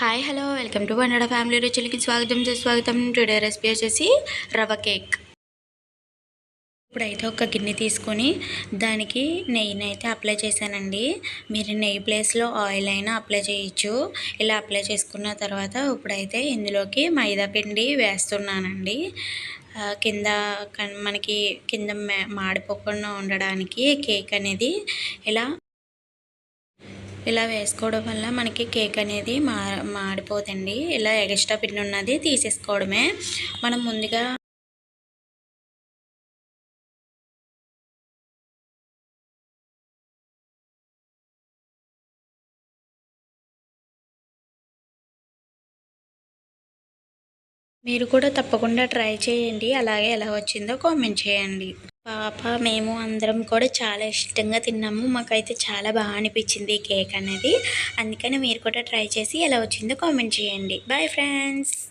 Hi hello welcome to Vannada family రుచులకి స్వాగతం సుస్వాగతం. టుడే రెసిపీ వచ్చేసి రవ్వ కేక్. ఇప్పుడైతే ఒక గిన్నె తీసుకొని దానికి నెయ్యిని అయితే అప్లై చేశానండి. మీరు నెయ్యి ప్లేస్లో ఆయిల్ అయినా అప్లై చేయొచ్చు. ఇలా అప్లై చేసుకున్న తర్వాత ఇప్పుడైతే ఇందులోకి మైదా పిండి వేస్తున్నానండి. కింద మనకి కింద మాడిపోకుండా ఉండడానికి కేక్ అనేది ఇలా వేసుకోవడం వల్ల మనకి కేక్ అనేది మాడిపోతుంది. ఇలా ఎక్స్ట్రా పిండి ఉన్నది తీసేసుకోవడమే. మనం ముందుగా మీరు కూడా తప్పకుండా ట్రై చేయండి. అలాగే ఎలా వచ్చిందో కామెంట్ చేయండి. మేము అందరం కూడా చాలా ఇష్టంగా తిన్నాము. మాకైతే చాలా బాగా అనిపించింది కేక్ అనేది. అందుకని మీరు కూడా ట్రై చేసి ఎలా వచ్చిందో కామెంట్ చేయండి. Bye friends.